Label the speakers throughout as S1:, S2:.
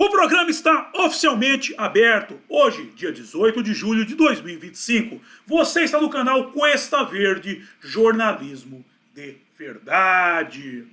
S1: O programa está oficialmente aberto. Hoje, dia 18 de julho de 2025. Você está no canal Cuesta Verde Jornalismo de Verdade.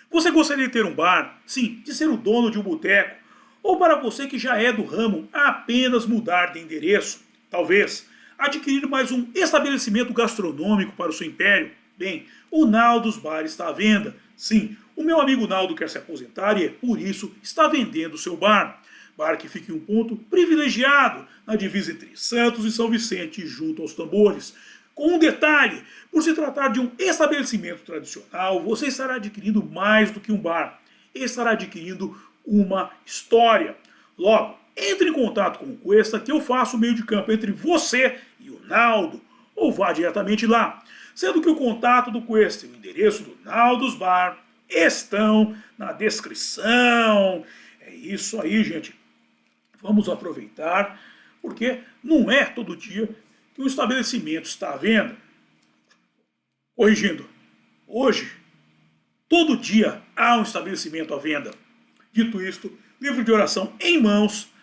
S1: Você gostaria de ter um bar? Sim, de ser o dono de um boteco? Ou para você que já é do ramo, apenas mudar de endereço? Talvez adquirir mais um estabelecimento gastronômico para o seu império? Bem, o Naldos Bar está à venda. Sim, o meu amigo Naldo quer se aposentar e, por isso, está vendendo seu bar. Bar que fica em um ponto privilegiado, na divisa entre Santos e São Vicente, junto aos tambores. Com um detalhe, por se tratar de um estabelecimento tradicional, você estará adquirindo mais do que um bar. Estará adquirindo uma história. Logo, entre em contato com o Cuesta que eu faço o meio de campo entre você e o Naldo, ou vá diretamente lá. Sendo que o contato do Cuesta e o endereço do Naldos Bar estão na descrição. É isso aí, gente. Vamos aproveitar, porque não é todo dia que o estabelecimento está à venda. Corrigindo, hoje, todo dia há um estabelecimento à venda. Dito isto, livro de oração em mãos.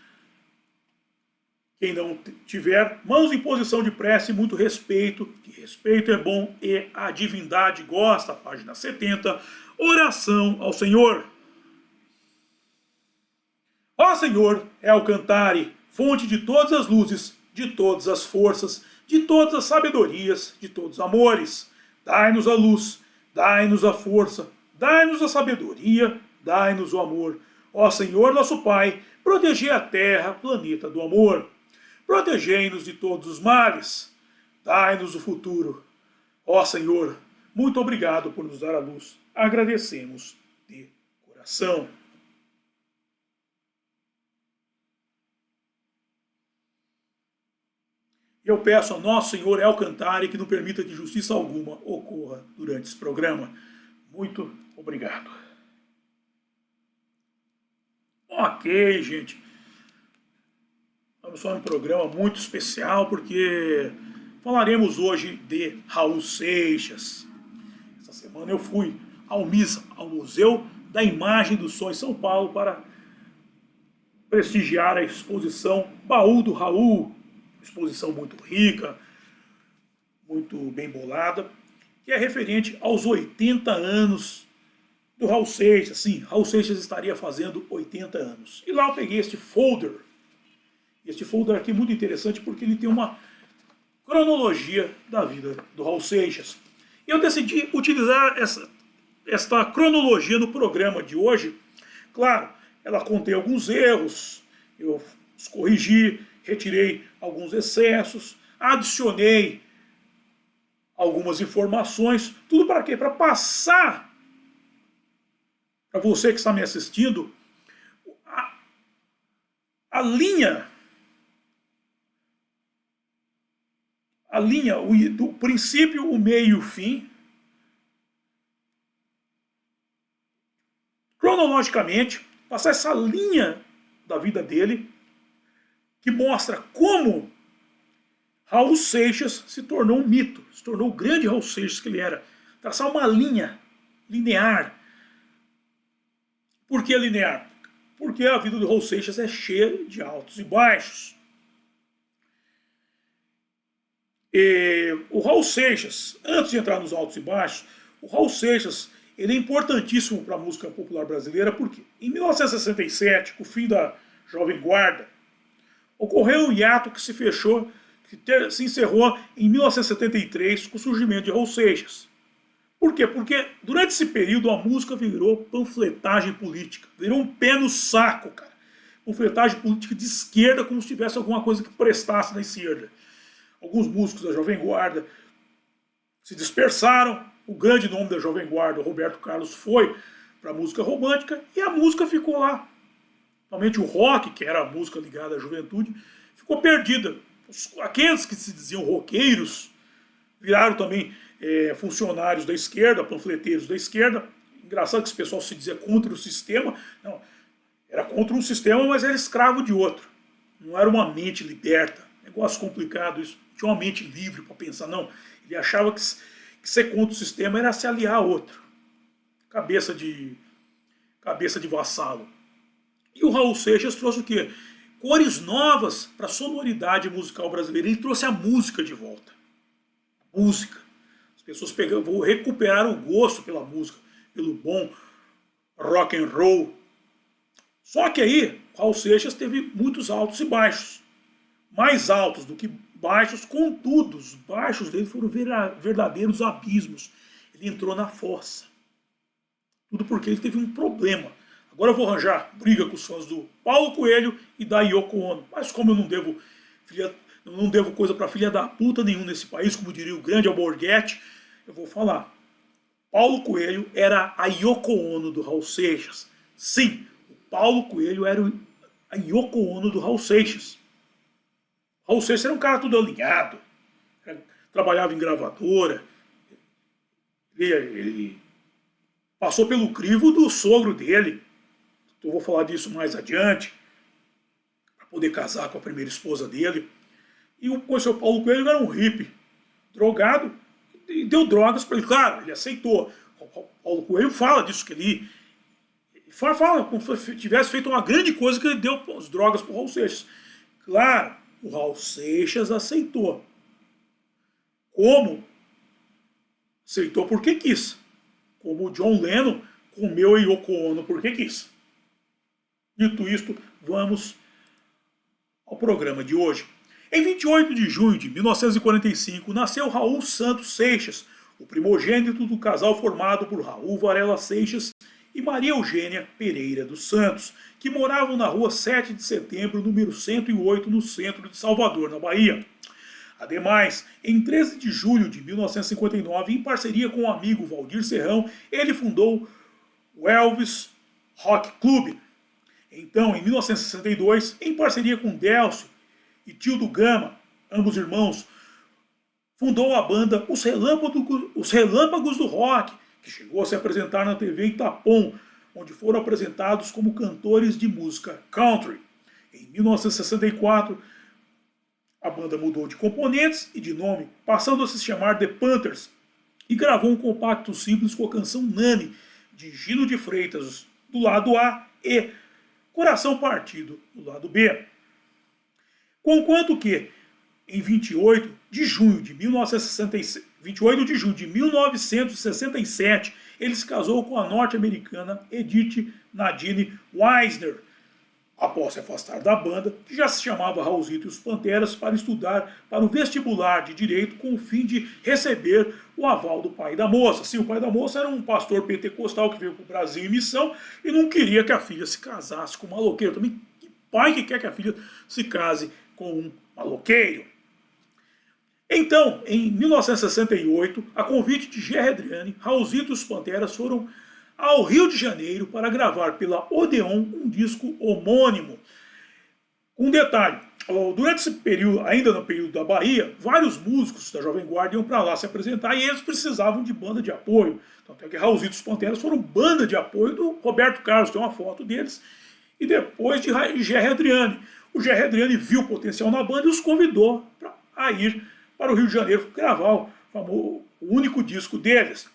S1: Quem não tiver, mãos em posição de prece, muito respeito, que respeito é bom e a divindade gosta, página 70, oração ao Senhor. Ó Senhor, é o cantare, fonte de todas as luzes, de todas as forças, de todas as sabedorias, de todos os amores. Dai-nos a luz, dai-nos a força, dai-nos a sabedoria, dai-nos o amor. Ó Senhor, nosso Pai, protegei a terra, planeta do amor. Protegei-nos de todos os males. Dai-nos o futuro. Ó Senhor, muito obrigado por nos dar a luz. Agradecemos de coração. Eu peço ao nosso Senhor El Cantare que não permita que justiça alguma ocorra durante esse programa. Muito obrigado. Ok, gente. Estamos só num programa muito especial porque falaremos hoje de Raul Seixas. Essa semana eu fui ao MISA, ao Museu da Imagem do Som em São Paulo, para prestigiar a exposição Baú do Raul. Exposição muito rica, muito bem bolada, que é referente aos 80 anos do Raul Seixas. Sim, Raul Seixas estaria fazendo 80 anos. E lá eu peguei este folder. Este folder aqui é muito interessante porque ele tem uma cronologia da vida do Raul Seixas. E eu decidi utilizar esta cronologia no programa de hoje. Claro, ela contém alguns erros, eu os corrigi, retirei alguns excessos, adicionei algumas informações, tudo para quê? Para passar para você que está me assistindo a linha do princípio, o meio e o fim, cronologicamente, passar essa linha da vida dele, que mostra como Raul Seixas se tornou um mito, se tornou o grande Raul Seixas que ele era. Traçar uma linha linear. Por que linear? Porque a vida do Raul Seixas é cheia de altos e baixos. E o Raul Seixas, antes de entrar nos altos e baixos, o Raul Seixas ele é importantíssimo para a música popular brasileira, porque em 1967, com o fim da Jovem Guarda, ocorreu um hiato que se fechou, que se encerrou em 1973 com o surgimento de Raul Seixas. Por quê? Porque durante esse período a música virou panfletagem política, virou um pé no saco, cara. Panfletagem política de esquerda, como se tivesse alguma coisa que prestasse na esquerda. Alguns músicos da Jovem Guarda se dispersaram, o grande nome da Jovem Guarda, Roberto Carlos, foi para a música romântica e a música ficou lá. Principalmente o rock, que era a música ligada à juventude, ficou perdida. Aqueles que se diziam roqueiros viraram também funcionários da esquerda, panfleteiros da esquerda. Engraçado que esse pessoal se dizia contra o sistema. Não, era contra um sistema, mas era escravo de outro. Não era uma mente liberta. Negócio complicado isso. Tinha uma mente livre para pensar. Não, ele achava que ser contra o sistema era se aliar a outro. Cabeça de vassalo. E o Raul Seixas trouxe o quê? Cores novas para a sonoridade musical brasileira. Ele trouxe a música de volta. Música. As pessoas vão recuperar o gosto pela música, pelo bom rock and roll. Só que aí, o Raul Seixas teve muitos altos e baixos. Mais altos do que baixos, contudo, os baixos dele foram verdadeiros abismos. Ele entrou na fossa. Tudo porque ele teve um problema. Agora eu vou arranjar briga com os fãs do Paulo Coelho e da Yoko Ono. Mas como eu não devo coisa pra filha da puta nenhum nesse país, como diria o grande Alborguete, eu vou falar. Paulo Coelho era a Yoko Ono do Raul Seixas. Sim, o Paulo Coelho era a Yoko Ono do Raul Seixas. Raul Seixas era um cara tudo alinhado, trabalhava em gravadora, ele passou pelo crivo do sogro dele. Eu vou falar disso mais adiante, para poder casar com a primeira esposa dele. E o seu Paulo Coelho era um hippie, drogado, e deu drogas para ele. Claro, ele aceitou. O Paulo Coelho fala disso, que ele fala como se tivesse feito uma grande coisa, que ele deu as drogas para o Raul Seixas. Claro, o Raul Seixas aceitou. Como? Aceitou porque quis. Como o John Lennon comeu a Yoko Ono porque quis. Dito isto, vamos ao programa de hoje. Em 28 de junho de 1945, nasceu Raul Santos Seixas, o primogênito do casal formado por Raul Varela Seixas e Maria Eugênia Pereira dos Santos, que moravam na rua 7 de setembro, número 108, no centro de Salvador, na Bahia. Ademais, em 13 de julho de 1959, em parceria com o amigo Valdir Serrão, ele fundou o Elvis Rock Club. Então, em 1962, em parceria com Délcio e Tio do Gama, ambos irmãos, fundou a banda Os Relâmpagos do Rock, que chegou a se apresentar na TV Itapom, onde foram apresentados como cantores de música country. Em 1964, a banda mudou de componentes e de nome, passando a se chamar The Panthers, e gravou um compacto simples com a canção Nani, de Gino de Freitas, do lado A, e Coração Partido, do lado B. Conquanto que, em 28 de junho de 1967, ele se casou com a norte-americana Edith Nadine Weisner, após se afastar da banda, que já se chamava Raulzito e os Panteras, para estudar para o vestibular de Direito com o fim de receber o aval do pai da moça. Sim, o pai da moça era um pastor pentecostal que veio para o Brasil em missão e não queria que a filha se casasse com um maloqueiro. Também, que pai que quer que a filha se case com um maloqueiro? Então, em 1968, a convite de Gerry Adriane, Raulzito e os Panteras foram ao Rio de Janeiro para gravar pela Odeon um disco homônimo. Um detalhe, durante esse período, ainda no período da Bahia, vários músicos da Jovem Guarda iam para lá se apresentar e eles precisavam de banda de apoio. Tanto é que Raulzito e os Panteras foram banda de apoio do Roberto Carlos, tem uma foto deles, e depois de Gerry Adriane. O Gerry Adriane viu o potencial na banda e os convidou a ir para o Rio de Janeiro gravar o único disco deles.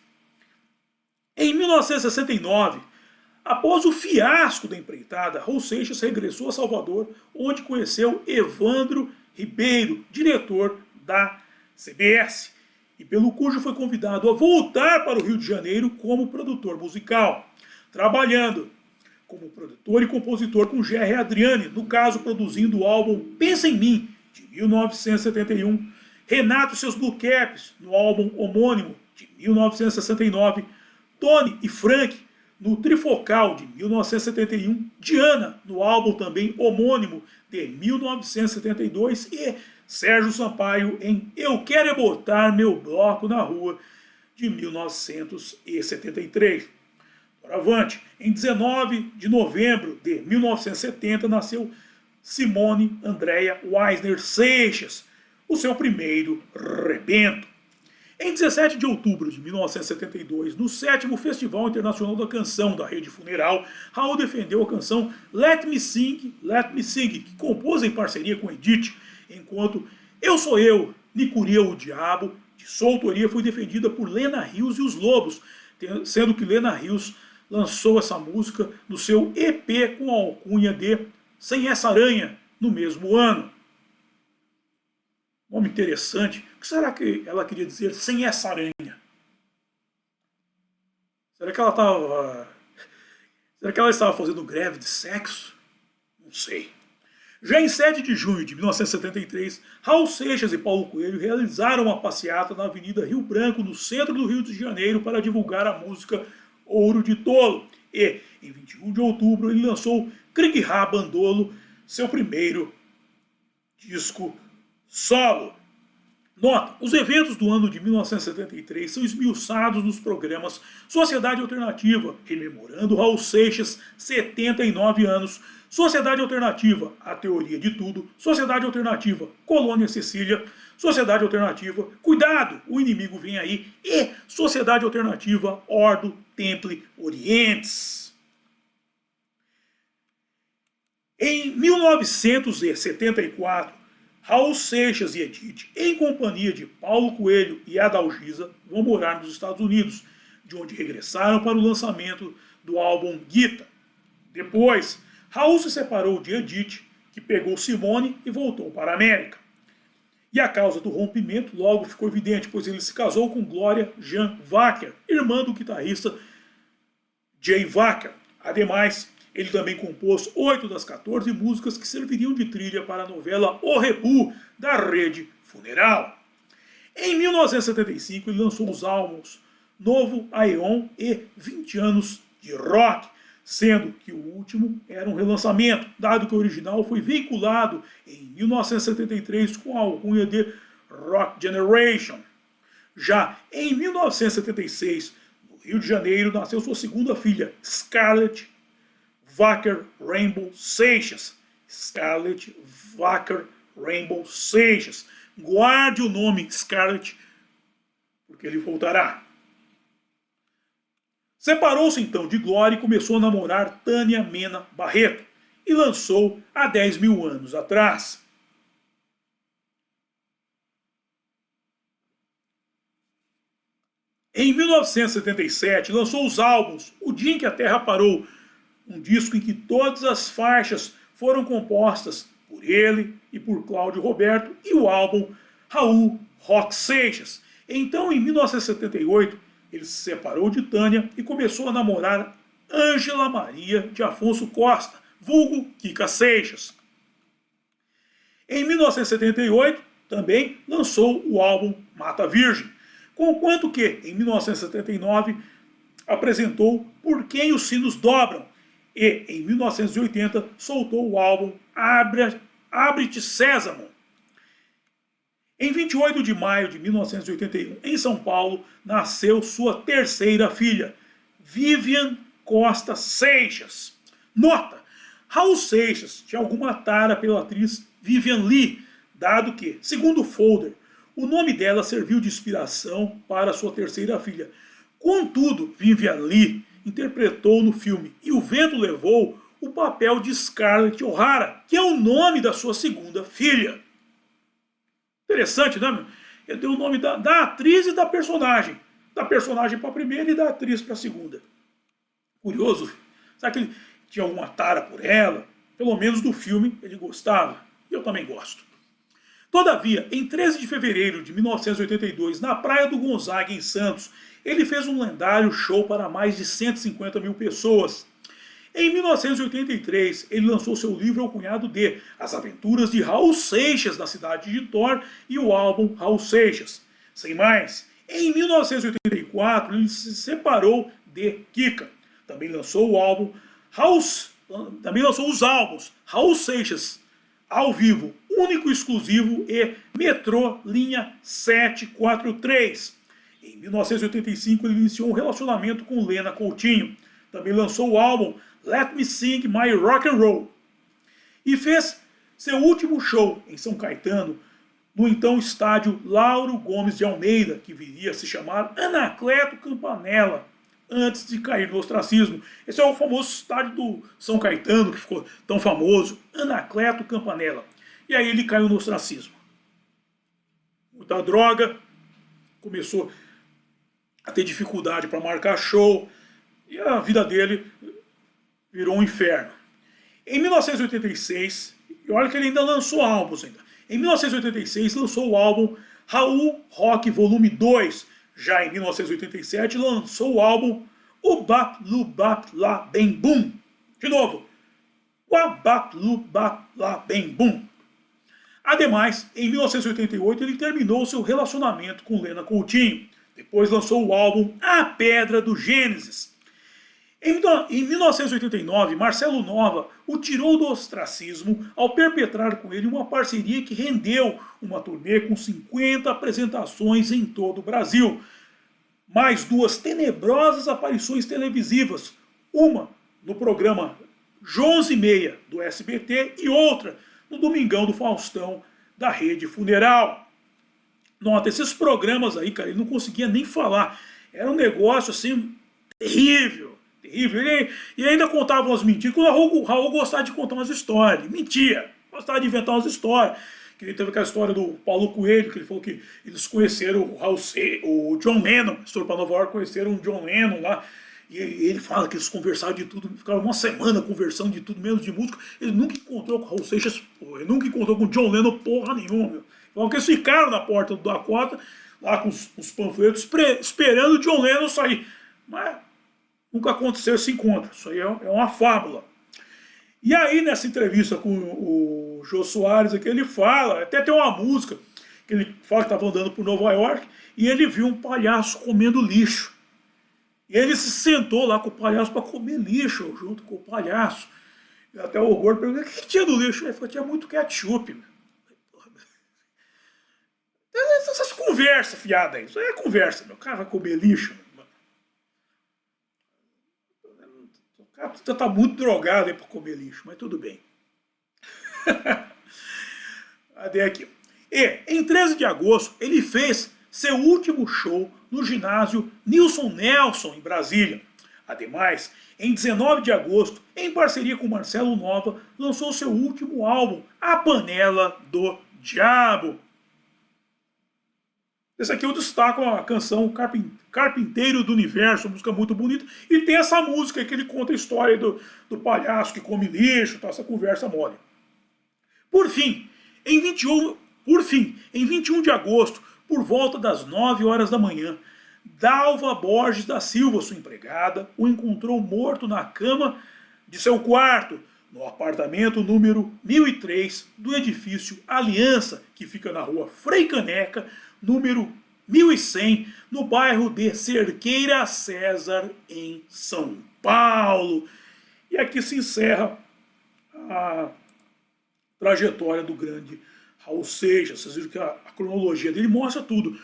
S1: Em 1969, após o fiasco da empreitada, Raul Seixas regressou a Salvador, onde conheceu Evandro Ribeiro, diretor da CBS, e pelo cujo foi convidado a voltar para o Rio de Janeiro como produtor musical, trabalhando como produtor e compositor com Gerry Adriane, no caso produzindo o álbum Pensa em Mim, de 1971, Renato e seus Blue Caps, no álbum homônimo, de 1969, Tony e Frank, no Trifocal, de 1971, Diana, no álbum também homônimo, de 1972, e Sérgio Sampaio em Eu Quero É Botar Meu Bloco na Rua, de 1973. Doravante, em 19 de novembro de 1970, nasceu Simone Andréia Weisner Seixas, o seu primeiro rebento. Em 17 de outubro de 1972, no 7º Festival Internacional da Canção da Rede Funeral, Raul defendeu a canção Let Me Sing, que compôs em parceria com Edith, enquanto Eu Sou Eu, Nicuria o Diabo, de sua autoria, foi defendida por Lena Rios e os Lobos, sendo que Lena Rios lançou essa música no seu EP com a alcunha de Sem Essa Aranha, no mesmo ano. Nome interessante. O que será que ela queria dizer sem essa aranha? Será que ela estava... Será que ela estava fazendo greve de sexo? Não sei. Já em 7 de junho de 1973, Raul Seixas e Paulo Coelho realizaram uma passeata na Avenida Rio Branco, no centro do Rio de Janeiro, para divulgar a música Ouro de Tolo. E, em 21 de outubro, ele lançou Crique Rá Bandolo, seu primeiro disco solo. Nota, os eventos do ano de 1973 são esmiuçados nos programas Sociedade Alternativa, rememorando Raul Seixas, 79 anos, Sociedade Alternativa, A Teoria de Tudo, Sociedade Alternativa, Colônia Cecília, Sociedade Alternativa, Cuidado, o Inimigo Vem Aí, e Sociedade Alternativa, Ordo Temple Orientes. Em 1974, Raul Seixas e Edith, em companhia de Paulo Coelho e Adalgisa, vão morar nos Estados Unidos, de onde regressaram para o lançamento do álbum Guita. Depois, Raul se separou de Edith, que pegou Simone e voltou para a América. E a causa do rompimento logo ficou evidente, pois ele se casou com Glória Jean Wacker, irmã do guitarrista Jay Wacker. Ademais, ele também compôs 8 das 14 músicas que serviriam de trilha para a novela O Rebu, da Rede Funeral. Em 1975, ele lançou os álbuns Novo Aeon e 20 anos de rock, sendo que o último era um relançamento, dado que o original foi veiculado em 1973 com a alcunha de Rock Generation. Já em 1976, no Rio de Janeiro, nasceu sua segunda filha, Scarlett Wacker Rainbow Seixas. Scarlett Wacker Rainbow Seixas. Guarde o nome Scarlett, porque ele voltará. Separou-se então de Glória e começou a namorar Tânia Mena Barreto, e lançou há 10 mil anos atrás. Em 1977, lançou os álbuns O Dia em que a Terra Parou, um disco em que todas as faixas foram compostas por ele e por Cláudio Roberto, e o álbum Raul Rock Seixas. Então, em 1978, ele se separou de Tânia e começou a namorar Ângela Maria de Afonso Costa, vulgo Kika Seixas. Em 1978, também lançou o álbum Mata Virgem, conquanto que, em 1979, apresentou Por Quem os Sinos Dobram, e, em 1980, soltou o álbum Abre-te Sésamo. Em 28 de maio de 1981, em São Paulo, nasceu sua terceira filha, Vivian Costa Seixas. Nota, Raul Seixas tinha alguma tara pela atriz Vivian Lee, dado que, segundo o folder, o nome dela serviu de inspiração para sua terceira filha. Contudo, Vivian Lee interpretou no filme E o Vento Levou o papel de Scarlett O'Hara, que é o nome da sua segunda filha. Interessante, né? Ele deu o nome da atriz e da personagem. Da personagem para a primeira e da atriz para a segunda. Curioso. Será que ele tinha alguma tara por ela? Pelo menos do filme ele gostava. E eu também gosto. Todavia, em 13 de fevereiro de 1982, na Praia do Gonzaga, em Santos, ele fez um lendário show para mais de 150 mil pessoas. Em 1983, ele lançou seu livro alcunhado de As Aventuras de Raul Seixas na cidade de Thor e o álbum Raul Seixas. Sem mais, em 1984, ele se separou de Kika. Também lançou o álbum também lançou os álbuns Raul Seixas ao vivo, único exclusivo, e Metrô Linha 743. Em 1985, ele iniciou um relacionamento com Lena Coutinho. Também lançou o álbum Let Me Sing My Rock and Roll. E fez seu último show em São Caetano, no então estádio Lauro Gomes de Almeida, que viria a se chamar Anacleto Campanella, antes de cair no ostracismo. Esse é o famoso estádio do São Caetano, que ficou tão famoso, Anacleto Campanella. E aí ele caiu no ostracismo. Muita droga, começou a ter dificuldade para marcar show, E a vida dele virou um inferno. Em 1986, e olha que ele ainda lançou álbuns ainda. Em 1986 lançou o álbum Raul Rock Volume 2. Já em 1987 lançou o álbum O Bap Lu Bap La Bem Bum. De novo, O Bap Lu Bap La Bem Bum. Ademais, em 1988 ele terminou seu relacionamento com Lena Coutinho. Depois lançou o álbum A Pedra do Gênesis. Em 1989, Marcelo Nova o tirou do ostracismo ao perpetrar com ele uma parceria que rendeu uma turnê com 50 apresentações em todo o Brasil. Mais 2 tenebrosas aparições televisivas. Uma no programa Jones e Meia do SBT e outra no Domingão do Faustão da Rede Funeral. Nota, esses programas aí, cara, ele não conseguia nem falar. Era um negócio assim terrível. Terrível. E ainda contava umas mentiras. Quando o Raul gostava de contar umas histórias. Ele mentia. Gostava de inventar umas histórias. Que ele teve aquela história do Paulo Coelho, que ele falou que eles conheceram o John Lennon. Eles foram para Nova York, conheceram o John Lennon lá. E ele fala que eles conversavam de tudo, ficaram uma semana conversando de tudo, menos de música. Ele nunca encontrou com o Raul Seixas, ele nunca encontrou com o John Lennon porra nenhuma, meu. Falam que eles ficaram na porta do Dakota, lá com os panfletos, esperando o John Lennon sair. Mas nunca aconteceu esse encontro, isso aí é uma fábula. E aí, nessa entrevista com o Jô Soares, aqui, ele fala, até tem uma música, que ele fala que estava andando por Nova York, e ele viu um palhaço comendo lixo. E ele se sentou lá com o palhaço para comer lixo, junto com o palhaço. E até o gordo perguntou, o que tinha no lixo? Ele falou, tinha muito ketchup. Essas conversas fiadas aí, isso aí é conversa, meu. O cara vai comer lixo. O cara tá muito drogado aí para comer lixo, mas tudo bem. Cadê aqui? E, em 13 de agosto, ele fez seu último show no ginásio Nilson Nelson, em Brasília. Ademais, em 19 de agosto, em parceria com Marcelo Nova, lançou seu último álbum, A Panela do Diabo. Esse aqui eu destaco a canção Carpinteiro do Universo, uma música muito bonita. E tem essa música que ele conta a história do palhaço que come lixo, tá, essa conversa mole. Por fim, em 21 de agosto, por volta das 9 horas da manhã, Dalva Borges da Silva, sua empregada, o encontrou morto na cama de seu quarto, no apartamento número 1003 do edifício Aliança, que fica na rua Frei Caneca, número 1100, no bairro de Cerqueira César, em São Paulo. E aqui se encerra a trajetória do grande Raul Seixas. Vocês viram que a cronologia dele mostra tudo.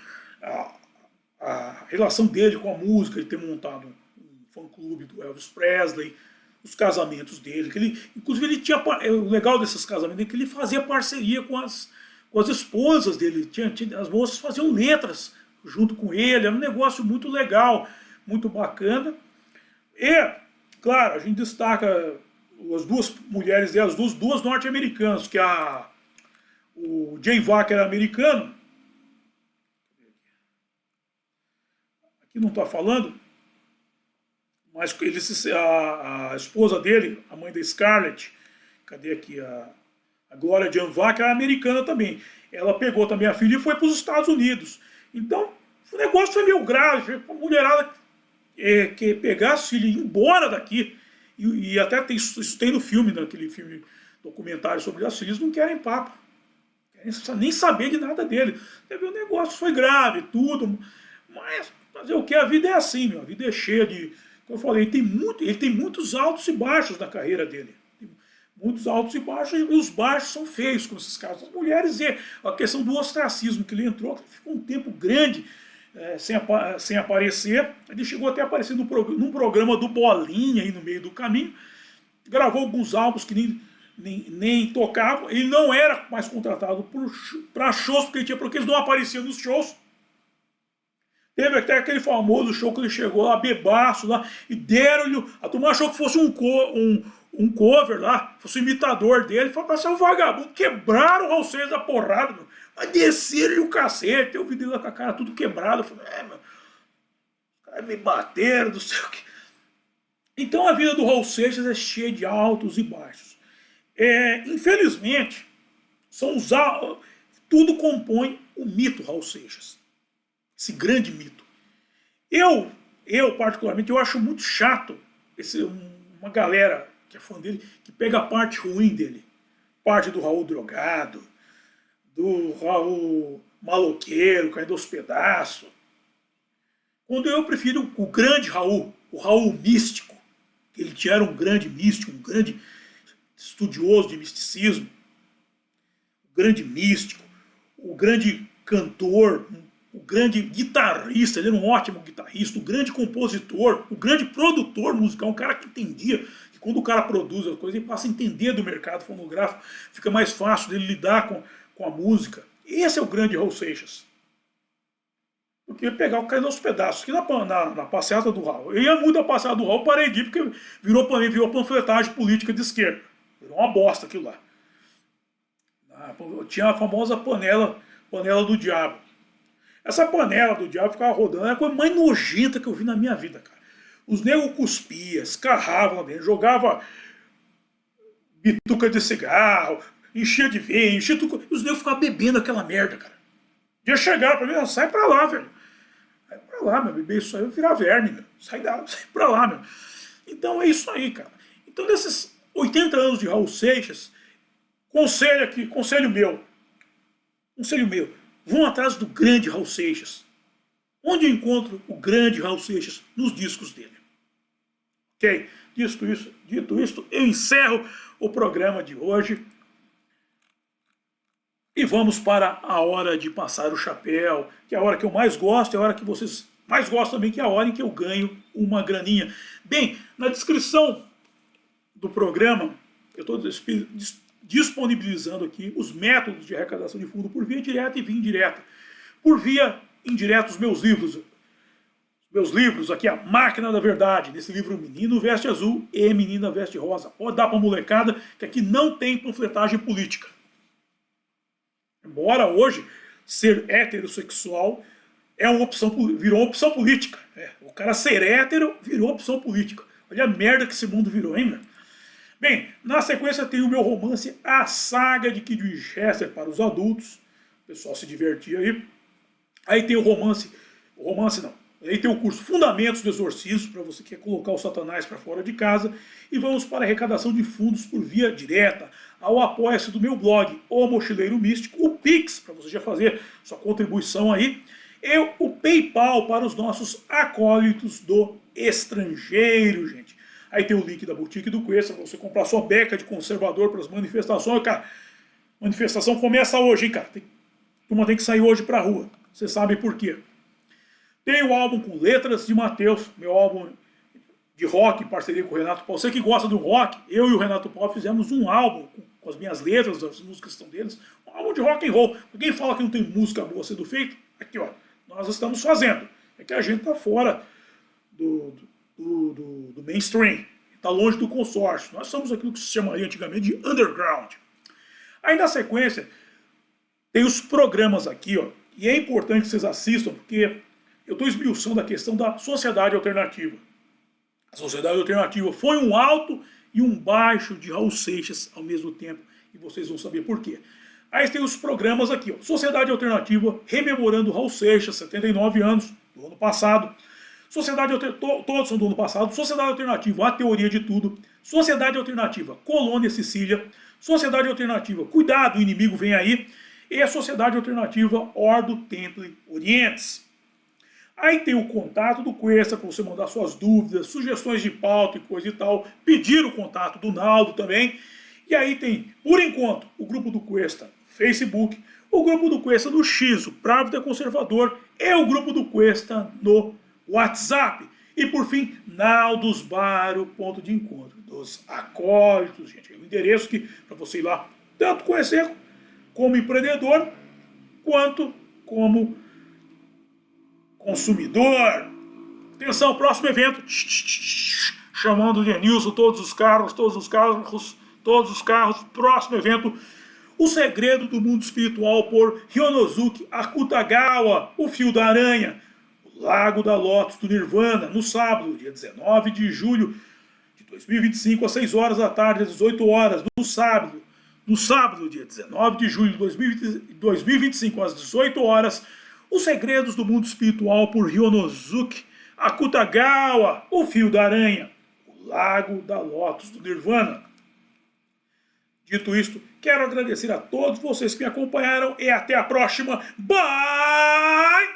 S1: A relação dele com a música, ele ter montado um fã-clube do Elvis Presley, os casamentos dele, que ele, inclusive ele tinha, o legal desses casamentos é que ele fazia parceria com as esposas dele, as moças faziam letras junto com ele, era um negócio muito legal, muito bacana. E, claro, a gente destaca as duas mulheres dele, as duas norte-americanas, que o Jane Wacker era americano, aqui não está falando, mas a esposa dele, a mãe da Scarlett, cadê aqui a Gloria Jean Wacker, era americana também. Ela pegou também a filha e foi para os Estados Unidos. Então, o negócio foi meio grave, a mulherada que pegasse a filha e ir embora daqui, e até isso tem no filme, naquele filme documentário sobre as filhas, não querem papo. Não nem saber de nada dele. O negócio foi grave, tudo, mas fazer o que? A vida é assim, meu. A vida é cheia de... Como eu falei, ele tem muitos altos e baixos na carreira dele. Tem muitos altos e baixos, e os baixos são feios com esses casos. As mulheres, e a questão do ostracismo, que ele entrou, que ficou um tempo grande sem aparecer. Ele chegou até a aparecer num programa do Bolinha, aí no meio do caminho. Gravou alguns álbuns que nem tocavam. Ele não era mais contratado para shows, porque eles não apareciam nos shows. Teve até aquele famoso show que ele chegou lá, bebaço lá, e deram-lhe... A turma achou que fosse um cover lá, fosse um imitador dele, foi pra ser um vagabundo, quebraram o Raul Seixas da porrada, meu. Mas desceram-lhe o cacete, eu vi ele lá com a cara tudo quebrado, eu falei, meu, os caras me bateram, não sei o que. Então a vida do Raul Seixas é cheia de altos e baixos. Infelizmente, são os, tudo compõe o mito Raul Seixas. Esse grande mito. Eu particularmente, eu acho muito chato uma galera que é fã dele, que pega a parte ruim dele. Parte do Raul drogado, do Raul maloqueiro, caindo aos pedaços. Quando eu prefiro o grande Raul, o Raul místico. Ele era um grande místico, um grande estudioso de misticismo, o grande místico, o grande cantor, o grande guitarrista, ele era um ótimo guitarrista, o grande compositor, o grande produtor musical, um cara que entendia que quando o cara produz as coisas, ele passa a entender do mercado fonográfico, fica mais fácil dele lidar com a música. Esse é o grande Raul Seixas. Eu queria pegar o cara nos pedaços, aqui na passeata do Raul. Eu ia muito a passeata do Raul, parei de ir, porque virou panfletagem política de esquerda. Virou uma bosta aquilo lá. Tinha a famosa panela do diabo. Essa panela do diabo ficava rodando, era a coisa mais nojenta que eu vi na minha vida, cara. Os negros cuspiam, escarravam lá dentro, jogavam bituca de cigarro, enchia de vinho, enchia tudo. E os negros ficavam bebendo aquela merda, cara. Dia chegaram pra mim, sai pra lá, velho. Sai pra lá, meu, beber isso aí vai virar verme, meu. Sai pra lá, meu. Então é isso aí, cara. Então nesses 80 anos de Raul Seixas, conselho meu, vão atrás do grande Raul Seixas. Onde eu encontro o grande Raul Seixas? Nos discos dele. Ok? Dito isso, eu encerro o programa de hoje. E vamos para a hora de passar o chapéu, que é a hora que eu mais gosto, é a hora que vocês mais gostam também, que é a hora em que eu ganho uma graninha. Bem, na descrição do programa, eu estou disponibilizando aqui os métodos de arrecadação de fundo por via direta e via indireta. Por via indireta, os meus livros aqui, A Máquina da Verdade, nesse livro Menino Veste Azul e Menina Veste Rosa. Pode dar para molecada, que aqui não tem panfletagem política. Embora hoje ser heterossexual virou uma opção política. O cara ser hétero virou opção política. Olha a merda que esse mundo virou, hein, meu? Bem, na sequência tem o meu romance A Saga de Kid Winchester para os adultos. O pessoal se divertia aí. Aí tem Aí tem o curso Fundamentos do Exorcismo, para você que quer colocar o Satanás para fora de casa. E vamos para a arrecadação de fundos por via direta, ao apoia-se do meu blog, O Mochileiro Místico, o Pix, para você já fazer sua contribuição aí, e o PayPal para os nossos acólitos do estrangeiro, gente. Aí tem o link da Boutique do Cuesta, para você comprar sua beca de conservador para as manifestações. Cara, manifestação começa hoje, hein, cara. Turma tem que sair hoje para a rua. Você sabe por quê. Tem o álbum com letras de Mateus, meu álbum de rock em parceria com o Renato Paulo. Você que gosta do rock, eu e o Renato Paulo fizemos um álbum com as minhas letras, as músicas que estão deles, um álbum de rock and roll. Quem fala que não tem música boa sendo feita, aqui ó, nós estamos fazendo. É que a gente está fora do mainstream, está longe do consórcio. Nós somos aquilo que se chamaria antigamente de underground. Aí na sequência, tem os programas aqui, ó, e é importante que vocês assistam, porque eu estou esmiuçando a questão da sociedade alternativa. A sociedade alternativa foi um alto e um baixo de Raul Seixas ao mesmo tempo, e vocês vão saber por quê. Aí tem os programas aqui, ó, Sociedade Alternativa, rememorando Raul Seixas, 79 anos, do ano passado. Todos são do ano passado. Sociedade Alternativa, A Teoria de Tudo. Sociedade Alternativa, Colônia Sicília. Sociedade Alternativa, Cuidado, o Inimigo Vem Aí. E a Sociedade Alternativa, Ordo Templi Orientes. Aí tem o contato do Cuesta, para você mandar suas dúvidas, sugestões de pauta e coisa e tal. Pedir o contato do Naldo também. E aí tem, por enquanto, o grupo do Cuesta Facebook, o grupo do Cuesta no X, o Právida Conservador, e o grupo do Cuesta no WhatsApp. E por fim, Naldos Bar, o ponto de encontro dos acólitos, gente. É um endereço que, para você ir lá, tanto conhecer como empreendedor, quanto como consumidor. Atenção, próximo evento. Chamando o Denilson, todos os carros, próximo evento. O Segredo do Mundo Espiritual por Ryonosuke Akutagawa, o Fio da Aranha. O Lago da Lótus do Nirvana, no sábado, dia 19 de julho, 2025, às 6 horas da tarde, às 18 horas, no sábado, dia 19 de julho de 2025, às 18 horas, Os Segredos do Mundo Espiritual por Ryonosuke Akutagawa, O Fio da Aranha, O Lago da Lótus do Nirvana. Dito isto, quero agradecer a todos vocês que me acompanharam e até a próxima. Bye!